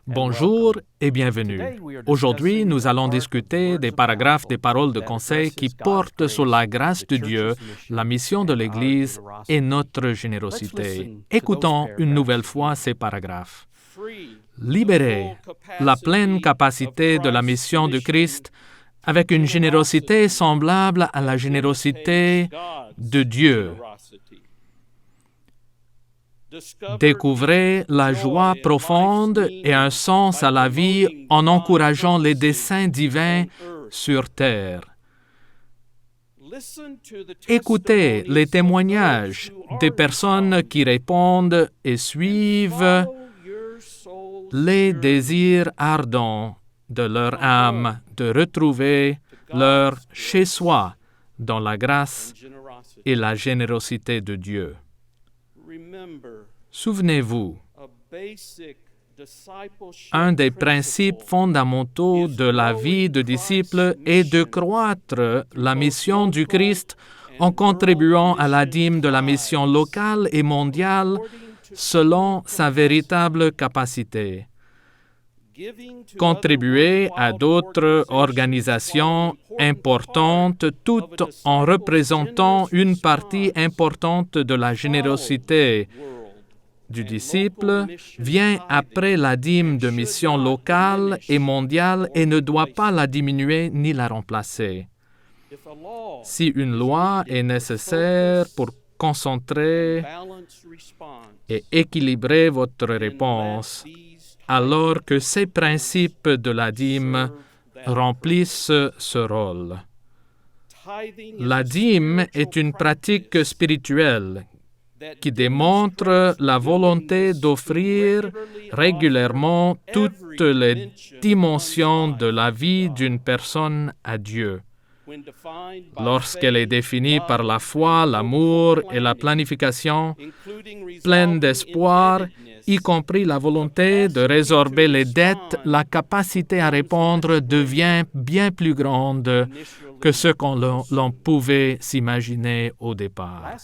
Bonjour et bienvenue. Aujourd'hui, nous allons discuter des paragraphes des paroles de conseil qui portent sur la grâce de Dieu, la mission de l'Église et notre générosité. Écoutons une nouvelle fois ces paragraphes. Libérer la pleine capacité de la mission de Christ avec une générosité semblable à la générosité de Dieu. Découvrez la joie profonde et un sens à la vie en encourageant les desseins divins sur terre. Écoutez les témoignages des personnes qui répondent et suivent les désirs ardents de leur âme de retrouver leur chez-soi dans la grâce et la générosité de Dieu. Souvenez-vous, un des principes fondamentaux de la vie de disciple est de croître la mission du Christ en contribuant à la dîme de la mission locale et mondiale selon sa véritable capacité. Contribuer à d'autres organisations importantes tout en représentant une partie importante de la générosité du disciple vient après la dîme de mission locale et mondiale et ne doit pas la diminuer ni la remplacer. Si une loi est nécessaire pour concentrer et équilibrer votre réponse, alors que ces principes de la dîme remplissent ce rôle. La dîme est une pratique spirituelle qui démontre la volonté d'offrir régulièrement toutes les dimensions de la vie d'une personne à Dieu. Lorsqu'elle est définie par la foi, l'amour et la planification, pleine d'espoir, y compris la volonté de résorber les dettes, la capacité à répondre devient bien plus grande que ce l'on pouvait s'imaginer au départ.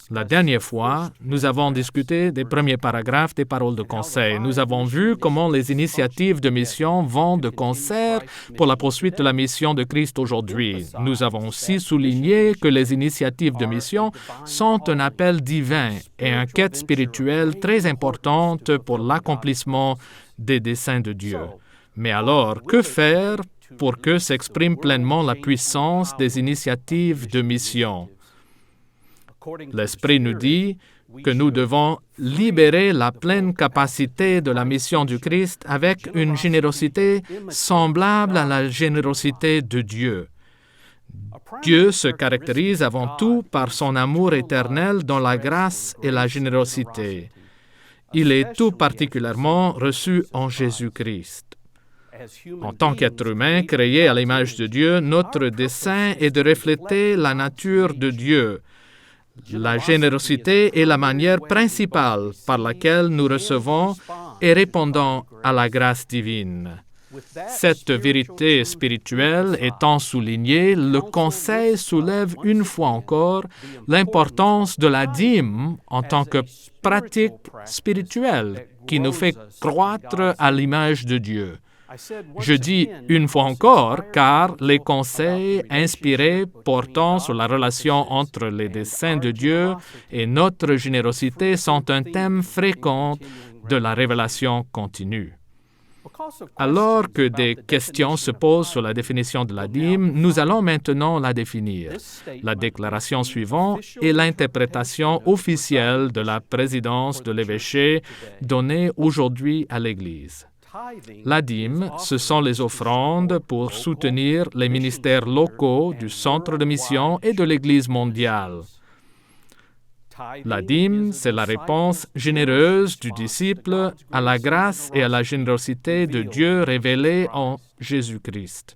La dernière fois, nous avons discuté des premiers paragraphes des paroles de conseil. Nous avons vu comment les initiatives de mission vont de concert pour la poursuite de la mission de Christ aujourd'hui. Nous avons aussi souligné que les initiatives de mission sont un appel divin et une quête spirituelle très importante pour l'accomplissement des desseins de Dieu. Mais alors, que faire pour que s'exprime pleinement la puissance des initiatives de mission? L'Esprit nous dit que nous devons libérer la pleine capacité de la mission du Christ avec une générosité semblable à la générosité de Dieu. Dieu se caractérise avant tout par son amour éternel dans la grâce et la générosité. Il est tout particulièrement reçu en Jésus-Christ. En tant qu'être humain créé à l'image de Dieu, notre dessein est de refléter la nature de Dieu. La générosité est la manière principale par laquelle nous recevons et répondons à la grâce divine. Cette vérité spirituelle étant soulignée, le Conseil soulève une fois encore l'importance de la dîme en tant que pratique spirituelle qui nous fait croître à l'image de Dieu. Je dis une fois encore car les conseils inspirés portant sur la relation entre les desseins de Dieu et notre générosité sont un thème fréquent de la révélation continue. Alors que des questions se posent sur la définition de la dîme, nous allons maintenant la définir. La déclaration suivante est l'interprétation officielle de la présidence de l'évêché donnée aujourd'hui à l'Église. La dîme, ce sont les offrandes pour soutenir les ministères locaux du Centre de mission et de l'Église mondiale. La dîme, c'est la réponse généreuse du disciple à la grâce et à la générosité de Dieu révélée en Jésus-Christ.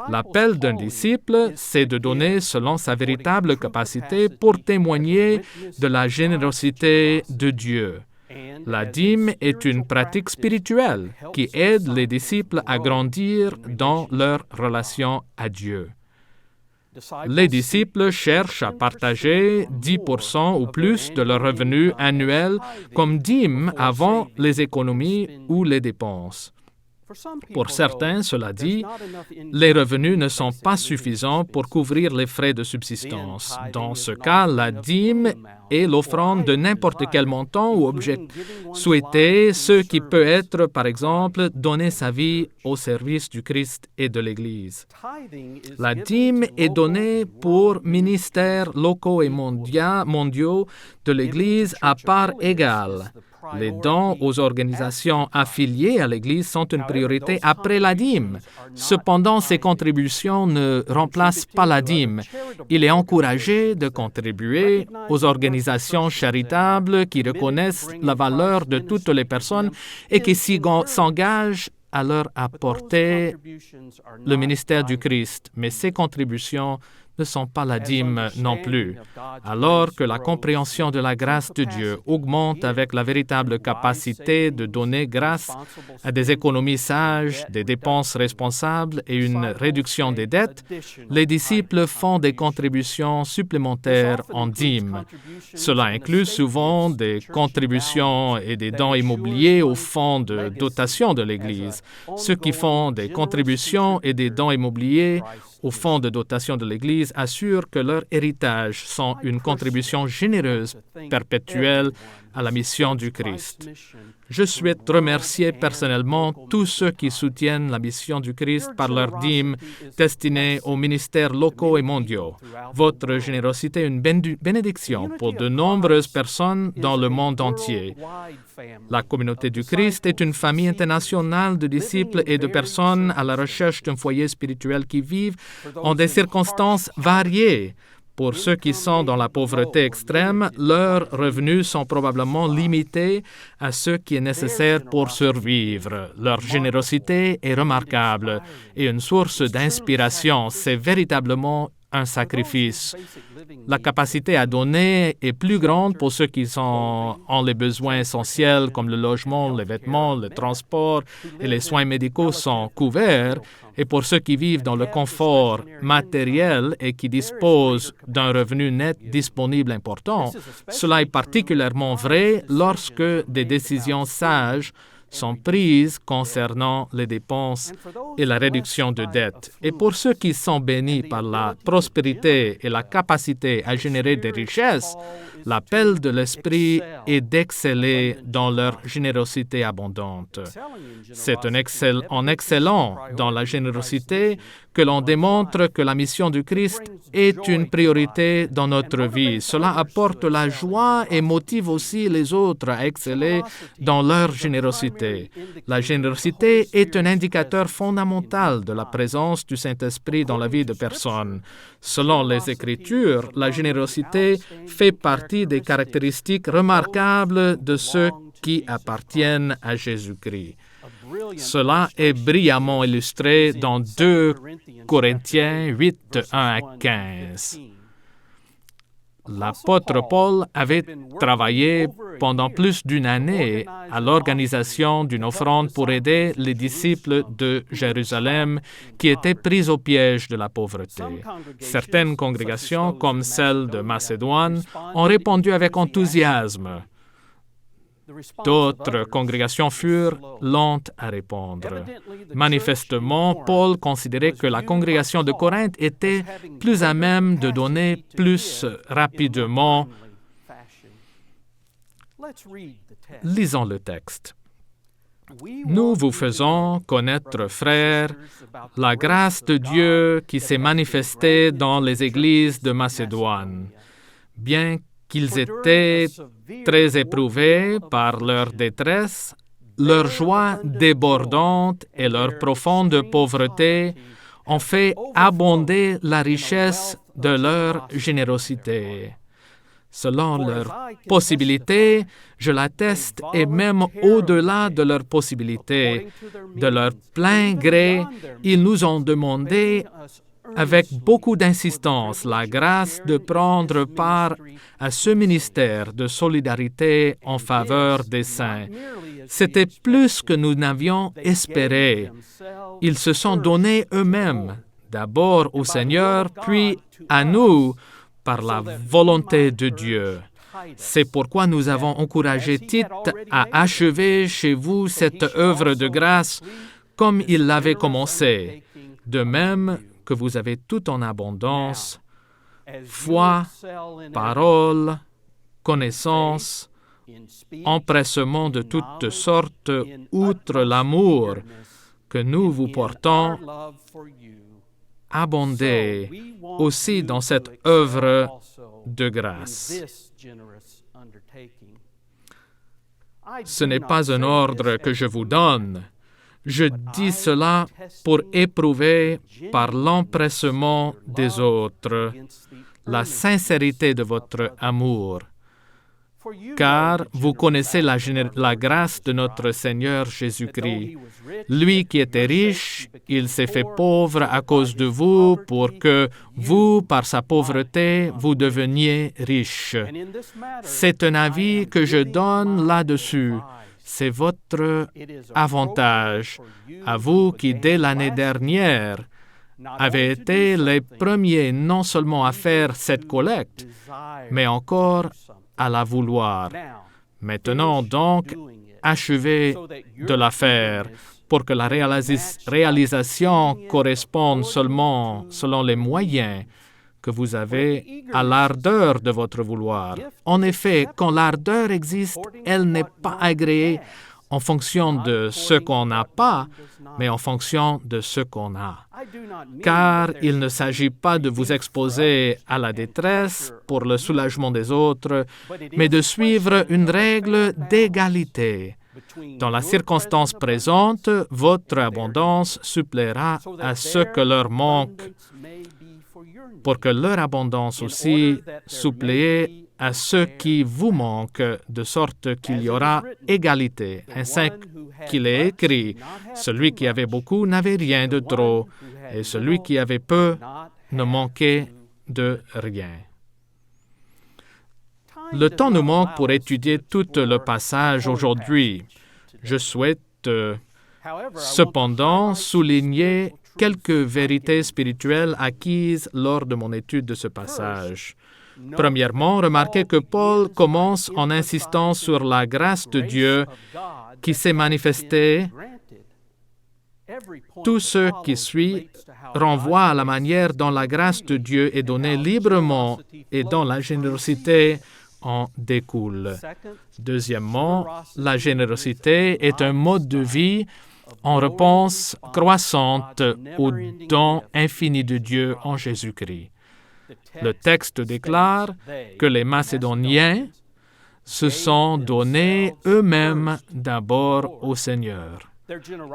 L'appel d'un disciple, c'est de donner selon sa véritable capacité pour témoigner de la générosité de Dieu. La dîme est une pratique spirituelle qui aide les disciples à grandir dans leur relation à Dieu. Les disciples cherchent à partager 10% ou plus de leurs revenus annuels comme dîme avant les économies ou les dépenses. Pour certains, cela dit, les revenus ne sont pas suffisants pour couvrir les frais de subsistance. Dans ce cas, la dîme est l'offrande de n'importe quel montant ou objet souhaité, ce qui peut être, par exemple, donner sa vie au service du Christ et de l'Église. La dîme est donnée pour ministères locaux et mondiaux de l'Église à part égale. Les dons aux organisations affiliées à l'Église sont une priorité après la dîme. Cependant, ces contributions ne remplacent pas la dîme. Il est encouragé de contribuer aux organisations charitables qui reconnaissent la valeur de toutes les personnes et qui s'engagent à leur apporter le ministère du Christ. Mais ces contributions ne sont pas la dîme non plus. Alors que la compréhension de la grâce de Dieu augmente avec la véritable capacité de donner grâce à des économies sages, des dépenses responsables et une réduction des dettes, les disciples font des contributions supplémentaires en dîme. Cela inclut souvent des contributions et des dons immobiliers au fonds de dotation de l'Église. Ceux qui font des contributions et des dons immobiliers au fonds de dotation de l'Église assurent que leur héritage sont une contribution généreuse, perpétuelle à la mission du Christ. Je souhaite remercier personnellement tous ceux qui soutiennent la mission du Christ par leur dîme destinée aux ministères locaux et mondiaux. Votre générosité est une bénédiction pour de nombreuses personnes dans le monde entier. La communauté du Christ est une famille internationale de disciples et de personnes à la recherche d'un foyer spirituel qui vivent en des circonstances variées. Pour ceux qui sont dans la pauvreté extrême, leurs revenus sont probablement limités à ce qui est nécessaire pour survivre. Leur générosité est remarquable et une source d'inspiration. C'est véritablement un sacrifice. La capacité à donner est plus grande pour ceux qui ont les besoins essentiels comme le logement, les vêtements, le transport et les soins médicaux sont couverts. Et pour ceux qui vivent dans le confort matériel et qui disposent d'un revenu net disponible important, cela est particulièrement vrai lorsque des décisions sages sont prises concernant les dépenses et la réduction de dettes. Et pour ceux qui sont bénis par la prospérité et la capacité à générer des richesses, l'appel de l'Esprit est d'exceller dans leur générosité abondante. C'est en excellant dans la générosité que l'on démontre que la mission du Christ est une priorité dans notre vie. Cela apporte la joie et motive aussi les autres à exceller dans leur générosité. La générosité est un indicateur fondamental de la présence du Saint-Esprit dans la vie de personnes. Selon les Écritures, la générosité fait partie des caractéristiques remarquables de ceux qui appartiennent à Jésus-Christ. Cela est brillamment illustré dans 2 Corinthiens 8, 1 à 15. L'apôtre Paul avait travaillé pendant plus d'une année à l'organisation d'une offrande pour aider les disciples de Jérusalem qui étaient pris au piège de la pauvreté. Certaines congrégations, comme celle de Macédoine, ont répondu avec enthousiasme. D'autres congrégations furent lentes à répondre. Manifestement, Paul considérait que la congrégation de Corinthe était plus à même de donner plus rapidement. Lisons le texte. Nous vous faisons connaître, frères, la grâce de Dieu qui s'est manifestée dans les églises de Macédoine. Bien qu'ils étaient très éprouvés par leur détresse, leur joie débordante et leur profonde pauvreté ont fait abonder la richesse de leur générosité. Selon leurs possibilités, je l'atteste, et même au-delà de leurs possibilités, de leur plein gré, ils nous ont demandé avec beaucoup d'insistance la grâce de prendre part à ce ministère de solidarité en faveur des saints. C'était plus que nous n'avions espéré. Ils se sont donnés eux-mêmes d'abord au Seigneur, puis à nous par la volonté de Dieu. C'est pourquoi nous avons encouragé Tite à achever chez vous cette œuvre de grâce comme il l'avait commencé, de même que vous avez tout en abondance, foi, parole, connaissance, empressement de toutes sortes, outre l'amour que nous vous portons, abondez aussi dans cette œuvre de grâce. Ce n'est pas un ordre que je vous donne. Je dis cela pour éprouver par l'empressement des autres la sincérité de votre amour. Car vous connaissez la grâce de notre Seigneur Jésus-Christ. Lui qui était riche, il s'est fait pauvre à cause de vous pour que vous, par sa pauvreté, vous deveniez riches. C'est un avis que je donne là-dessus. C'est votre avantage, à vous qui, dès l'année dernière, avez été les premiers non seulement à faire cette collecte, mais encore à la vouloir. Maintenant, donc, achevez de la faire pour que la réalisation corresponde seulement selon les moyens que vous avez à l'ardeur de votre vouloir. En effet, quand l'ardeur existe, elle n'est pas agréée en fonction de ce qu'on n'a pas, mais en fonction de ce qu'on a. Car il ne s'agit pas de vous exposer à la détresse pour le soulagement des autres, mais de suivre une règle d'égalité. Dans la circonstance présente, votre abondance suppléera à ce que leur manque, pour que leur abondance aussi supplée à ce qui vous manque, de sorte qu'il y aura égalité. Ainsi qu'il est écrit, celui qui avait beaucoup n'avait rien de trop, et celui qui avait peu ne manquait de rien. Le temps nous manque pour étudier tout le passage aujourd'hui. Je souhaite cependant souligner quelques vérités spirituelles acquises lors de mon étude de ce passage. Premièrement, remarquez que Paul commence en insistant sur la grâce de Dieu qui s'est manifestée. Tout ce qui suit renvoie à la manière dont la grâce de Dieu est donnée librement et dont la générosité en découle. Deuxièmement, la générosité est un mode de vie en réponse croissante au don infini de Dieu en Jésus-Christ. Le texte déclare que les Macédoniens se sont donnés eux-mêmes d'abord au Seigneur.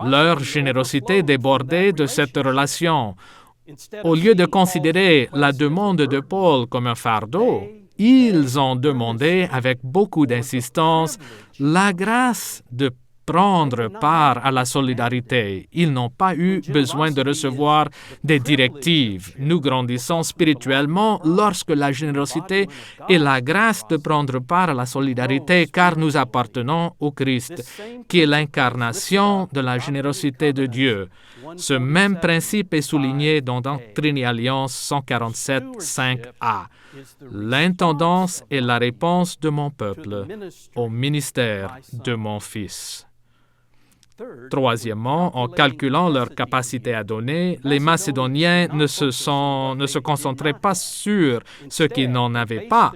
Leur générosité débordait de cette relation. Au lieu de considérer la demande de Paul comme un fardeau, ils ont demandé avec beaucoup d'insistance la grâce de prendre part à la solidarité. Ils n'ont pas eu besoin de recevoir des directives. Nous grandissons spirituellement lorsque la générosité et la grâce de prendre part à la solidarité, car nous appartenons au Christ, qui est l'incarnation de la générosité de Dieu. Ce même principe est souligné dans Doctrine et Alliance 147, 5a. L'intendance est la réponse de mon peuple au ministère de mon Fils. Troisièmement, en calculant leur capacité à donner, les Macédoniens ne se concentraient pas sur ce qu'ils n'en avaient pas.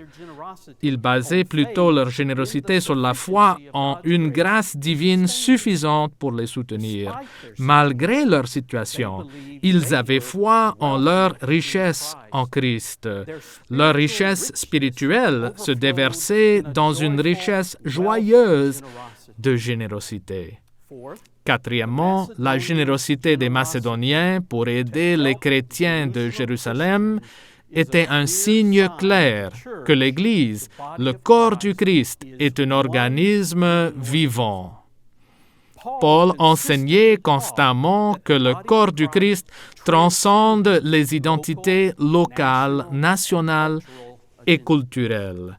Ils basaient plutôt leur générosité sur la foi en une grâce divine suffisante pour les soutenir. Malgré leur situation, ils avaient foi en leur richesse en Christ. Leur richesse spirituelle se déversait dans une richesse joyeuse de générosité. Quatrièmement, la générosité des Macédoniens pour aider les chrétiens de Jérusalem était un signe clair que l'Église, le corps du Christ, est un organisme vivant. Paul enseignait constamment que le corps du Christ transcende les identités locales, nationales et culturelles.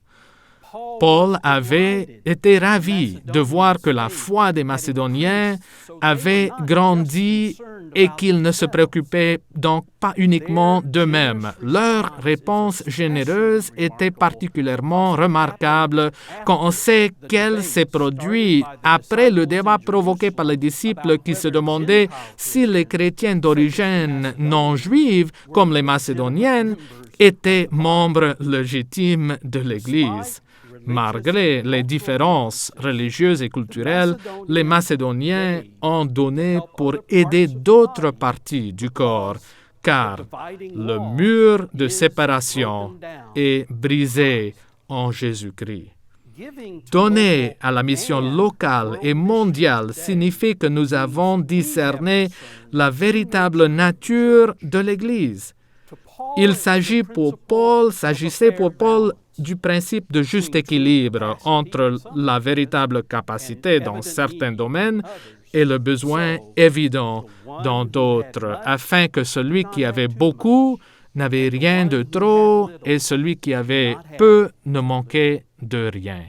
Paul avait été ravi de voir que la foi des Macédoniens avait grandi et qu'ils ne se préoccupaient donc pas uniquement d'eux-mêmes. Leur réponse généreuse était particulièrement remarquable quand on sait qu'elle s'est produite après le débat provoqué par les disciples qui se demandaient si les chrétiens d'origine non juive, comme les Macédoniennes, étaient membres légitimes de l'Église. Malgré les différences religieuses et culturelles, les Macédoniens ont donné pour aider d'autres parties du corps, car le mur de séparation est brisé en Jésus-Christ. Donner à la mission locale et mondiale signifie que nous avons discerné la véritable nature de l'Église. Il s'agissait pour Paul du principe de juste équilibre entre la véritable capacité dans certains domaines et le besoin évident dans d'autres, afin que celui qui avait beaucoup n'avait rien de trop et celui qui avait peu ne manquait de rien.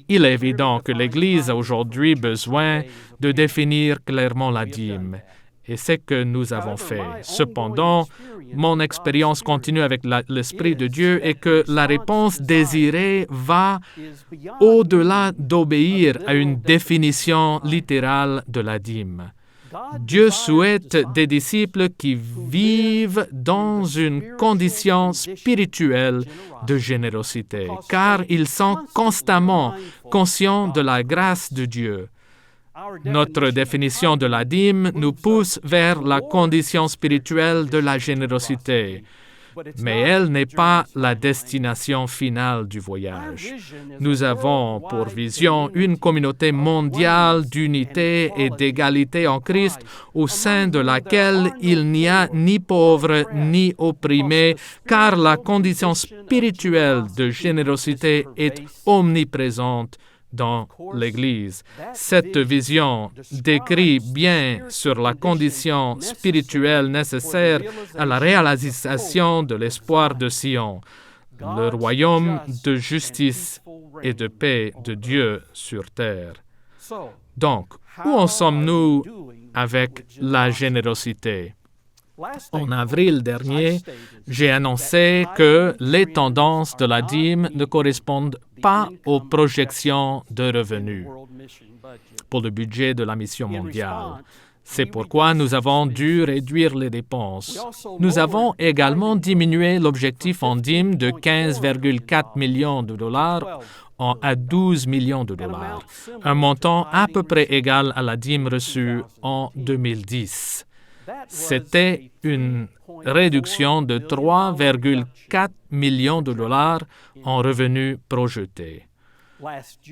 Il est évident que l'Église a aujourd'hui besoin de définir clairement la dîme. Et c'est ce que nous avons fait. Cependant, mon expérience continue avec l'Esprit de Dieu est que la réponse désirée va au-delà d'obéir à une définition littérale de la dîme. Dieu souhaite des disciples qui vivent dans une condition spirituelle de générosité, car ils sont constamment conscients de la grâce de Dieu. Notre définition de la dîme nous pousse vers la condition spirituelle de la générosité, mais elle n'est pas la destination finale du voyage. Nous avons pour vision une communauté mondiale d'unité et d'égalité en Christ au sein de laquelle il n'y a ni pauvres ni opprimés, car la condition spirituelle de générosité est omniprésente dans l'Église. Cette vision décrit bien sur la condition spirituelle nécessaire à la réalisation de l'espoir de Sion, le royaume de justice et de paix de Dieu sur terre. Donc, où en sommes-nous avec la générosité? En avril dernier, j'ai annoncé que les tendances de la dîme ne correspondent pas aux projections de revenus pour le budget de la mission mondiale. C'est pourquoi nous avons dû réduire les dépenses. Nous avons également diminué l'objectif en dîme de 15,4 millions de dollars à 12 millions de dollars, un montant à peu près égal à la dîme reçue en 2010. C'était une réduction de 3,4 millions de dollars en revenus projetés.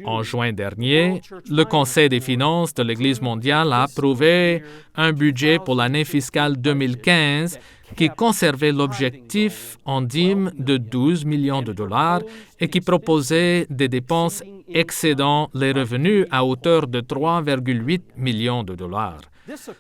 En juin dernier, le Conseil des finances de l'Église mondiale a approuvé un budget pour l'année fiscale 2015 qui conservait l'objectif en dîme de 12 millions de dollars et qui proposait des dépenses excédant les revenus à hauteur de 3,8 millions de dollars.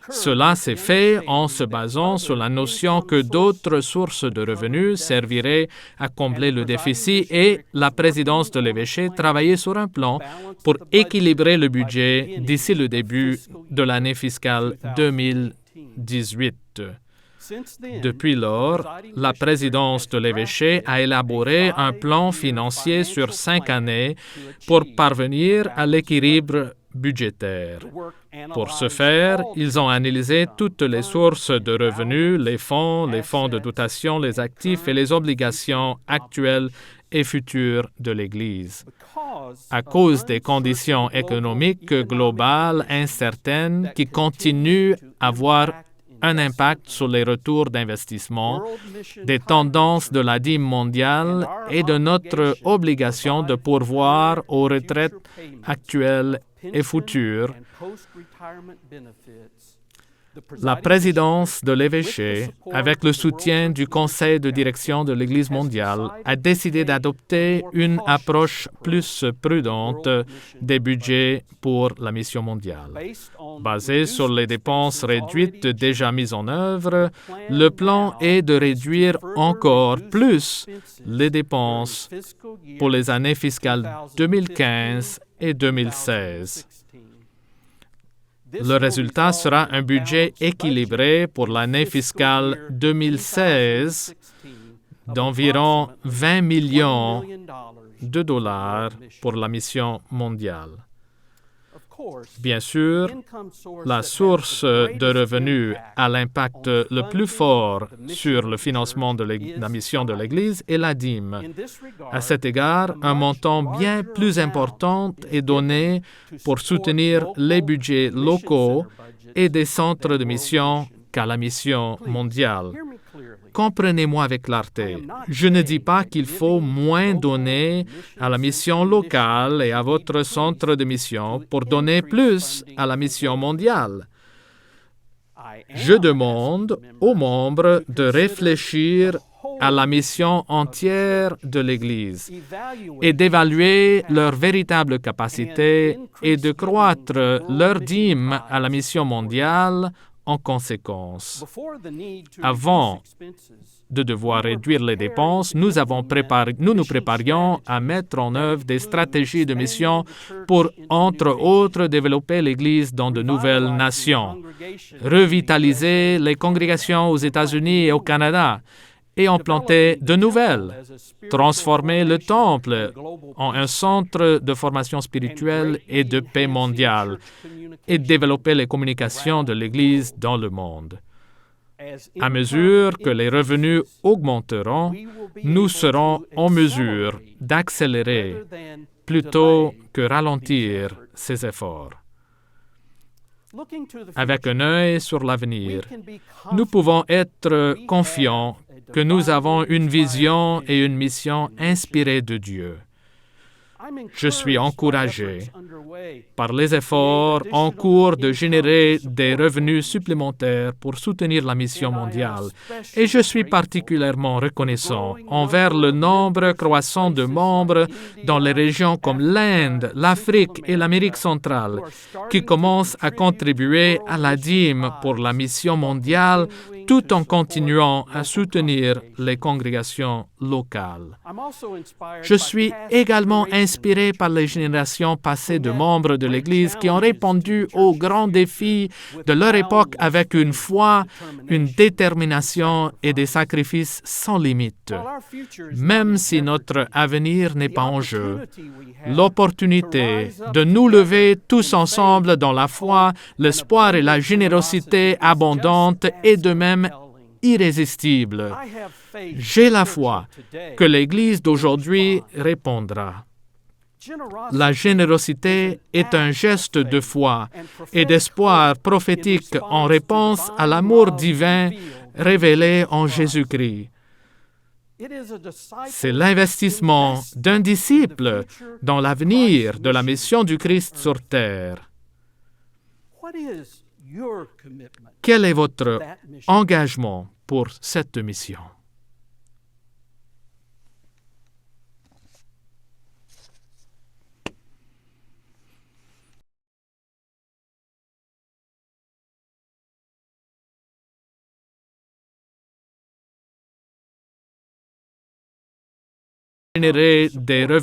Cela s'est fait en se basant sur la notion que d'autres sources de revenus serviraient à combler le déficit et la présidence de l'évêché travaillait sur un plan pour équilibrer le budget d'ici le début de l'année fiscale 2018. Depuis lors, la présidence de l'évêché a élaboré un plan financier sur 5 années pour parvenir à l'équilibre budgétaire. Pour ce faire, ils ont analysé toutes les sources de revenus, les fonds de dotation, les actifs et les obligations actuelles et futures de l'Église. À cause des conditions économiques globales incertaines qui continuent à avoir un impact sur les retours d'investissement, des tendances de la dîme mondiale et de notre obligation de pourvoir aux retraites actuelles et futures, la présidence de l'évêché, avec le soutien du conseil de direction de l'Église mondiale, a décidé d'adopter une approche plus prudente des budgets pour la mission mondiale. Basé sur les dépenses réduites déjà mises en œuvre, le plan est de réduire encore plus les dépenses pour les années fiscales 2015 et 2016. Le résultat sera un budget équilibré pour l'année fiscale 2016 d'environ 20 millions de dollars pour la mission mondiale. Bien sûr, la source de revenus à l'impact le plus fort sur le financement de la mission de l'Église est la dîme. À cet égard, un montant bien plus important est donné pour soutenir les budgets locaux et des centres de mission qu'à la mission mondiale. Comprenez-moi avec clarté. Je ne dis pas qu'il faut moins donner à la mission locale et à votre centre de mission pour donner plus à la mission mondiale. Je demande aux membres de réfléchir à la mission entière de l'Église et d'évaluer leur véritable capacité et de croître leur dîme à la mission mondiale en conséquence. Avant de devoir réduire les dépenses, nous nous préparions à mettre en œuvre des stratégies de mission pour, entre autres, développer l'Église dans de nouvelles nations, revitaliser les congrégations aux États-Unis et au Canada, et en planter de nouvelles, transformer le temple en un centre de formation spirituelle et de paix mondiale, et développer les communications de l'Église dans le monde. À mesure que les revenus augmenteront, nous serons en mesure d'accélérer plutôt que ralentir ces efforts. Avec un œil sur l'avenir, nous pouvons être confiants que nous avons une vision et une mission inspirées de Dieu. Je suis encouragé par les efforts en cours de générer des revenus supplémentaires pour soutenir la mission mondiale, et je suis particulièrement reconnaissant envers le nombre croissant de membres dans les régions comme l'Inde, l'Afrique et l'Amérique centrale, qui commencent à contribuer à la dîme pour la mission mondiale tout en continuant à soutenir les congrégations locales. Je suis également inspiré par les générations passées de membres de l'Église qui ont répondu aux grands défis de leur époque avec une foi, une détermination et des sacrifices sans limite. Même si notre avenir n'est pas en jeu, l'opportunité de nous lever tous ensemble dans la foi, l'espoir et la générosité abondante est de même irrésistible. J'ai la foi que l'Église d'aujourd'hui répondra. La générosité est un geste de foi et d'espoir prophétique en réponse à l'amour divin révélé en Jésus-Christ. C'est l'investissement d'un disciple dans l'avenir de la mission du Christ sur terre. Quel est votre engagement pour cette mission? Générer des revenus